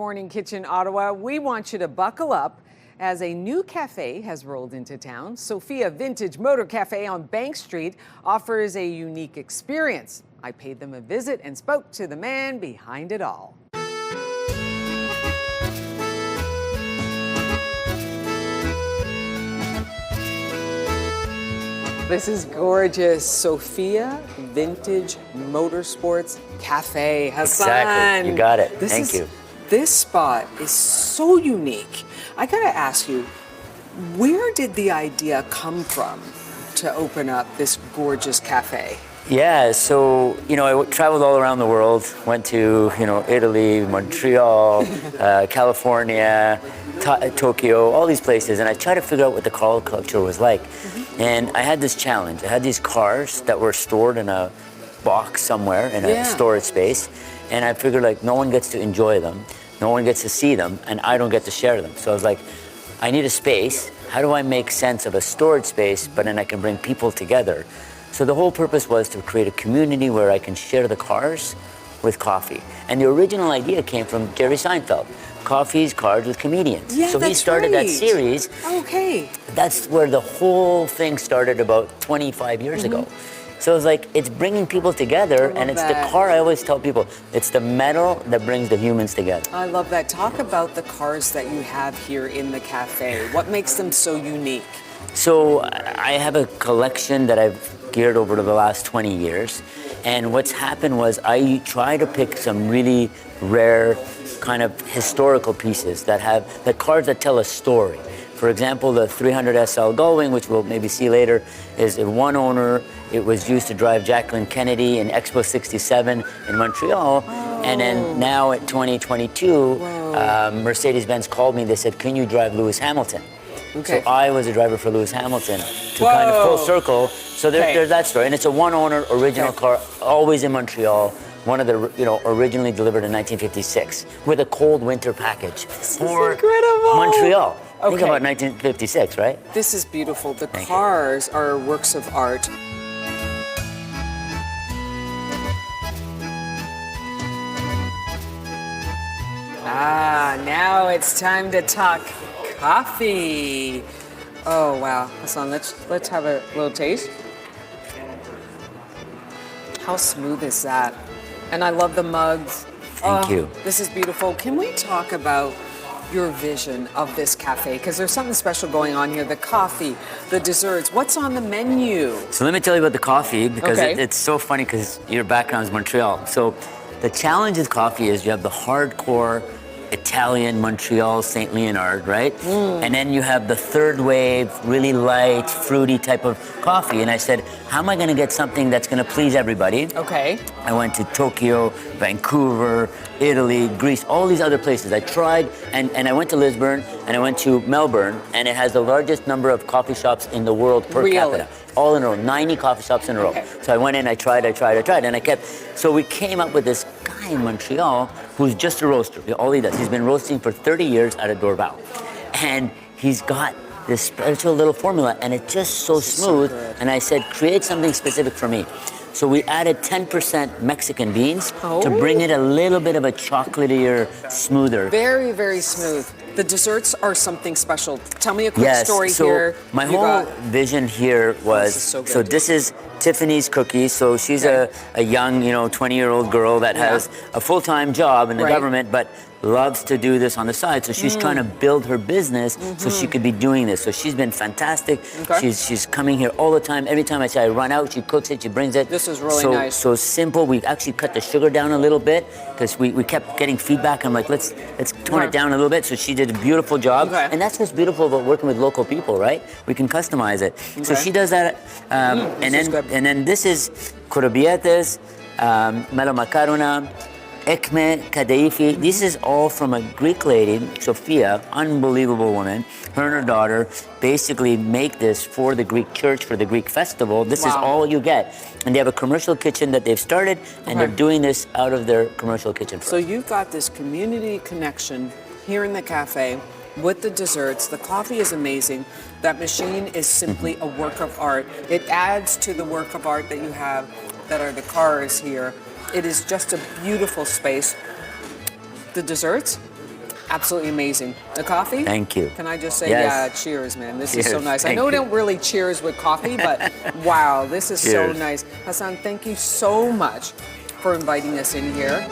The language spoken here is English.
Morning Kitchen Ottawa. We want you to buckle up as a new cafe has rolled into town. Sofia Vintage Motor Café on Bank Street offers a unique experience. I paid them a visit and spoke to the man behind it all. This is gorgeous. Sofia Vintage Motorsports Cafe. Hassan. Exactly. You got it. Thank you. This spot is so unique. I gotta ask you, where did the idea come from to open up this gorgeous cafe? Yeah, so, I traveled all around the world, went to, Italy, Montreal, California, Tokyo, all these places, and I tried to figure out what the car culture was like. And I had this challenge. I had these cars that were stored in a box somewhere in a storage space, and I figured no one gets to enjoy them, no one gets to see them, and I don't get to share them. So I was like, I need a space. How do I make sense of a storage space, but then I can bring people together? So the whole purpose was to create a community where I can share the cars with coffee. And the original idea came from Jerry Seinfeld. Coffee's Cars with Comedians. Yeah, so he started that series. Okay. That's where the whole thing started about 25 years ago. So it's bringing people together, and it's the car. I always tell people, it's the metal that brings the humans together. I love that. Talk about the cars that you have here in the cafe. What makes them so unique? So I have a collection that I've geared over to the last 20 years. And what's happened was I try to pick some really rare kind of historical pieces that have the cars that tell a story. For example, the 300 SL Gullwing, which we'll maybe see later, is in one owner. It was used to drive Jacqueline Kennedy in Expo 67 in Montreal. And then now at 2022, Mercedes-Benz called me. They said, can you drive Lewis Hamilton? Okay. So I was a driver for Lewis Hamilton to kind of full circle. So there's that story. And it's a one-owner original car, always in Montreal. One of the, originally delivered in 1956 with a cold winter package for Montreal. Think about 1956, right? This is beautiful. The cars are works of art. Now it's time to talk coffee. Oh wow, Hassan, let's have a little taste. How smooth is that? And I love the mugs. Thank you. This is beautiful. Can we talk about your vision of this cafe? Because there's something special going on here. The coffee, the desserts. What's on the menu? So let me tell you about the coffee, because it's so funny because your background is Montreal. So the challenge with coffee is you have the hardcore Italian Montreal St. Leonard, right? And then you have the third wave, really light, fruity type of coffee. And I said, how am I going to get something that's going to please everybody? Okay. I went to Tokyo, Vancouver, Italy, Greece, all these other places. I tried, and I went to Lisbon, and I went to Melbourne, and it has the largest number of coffee shops in the world per capita. All in a row, 90 coffee shops in a row. So I went in, I tried, and I kept. So we came up with this guy in Montreal who's just a roaster. All he does, he's been roasting for 30 years at a Dorval. And he's got this special little formula, and it's just so smooth. And I said, create something specific for me. So we added 10% Mexican beans to bring it a little bit of a chocolatier, smoother. Very, very smooth. The desserts are something special. Tell me a quick story here. My whole vision here was, so this is Tiffany's cookies. So she's a young, 20-year-old girl that has a full-time job in the government, but loves to do this on the side. So she's trying to build her business so she could be doing this. So she's been fantastic. She's coming here all the time. Every time I say I run out, she cooks it, she brings it. This is really nice. So simple. We actually cut the sugar down a little bit because we kept getting feedback. I'm like, let's tone it down a little bit. So she did a beautiful job. And that's what's beautiful about working with local people, right? We can customize it. So she does that. And then this is Kurabietes, Melo Macarona, Ekme Kadaifi. This is all from a Greek lady, Sofia, unbelievable woman. Her and her daughter basically make this for the Greek church, for the Greek festival. This is all you get. And they have a commercial kitchen that they've started, and they're doing this out of their commercial kitchen. So you've got this community connection here in the cafe with the desserts. The coffee is amazing. That machine is simply a work of art. It adds to the work of art that you have, that are the cars here. It is just a beautiful space. The desserts, Absolutely amazing. The coffee? Thank you. Can I just say, Yes. yeah, cheers, man. This is so Cheers. nice. I Thank know we you. don't really cheers with coffee, but wow, this is so Cheers. nice. Hassan, thank you so much for inviting us in here.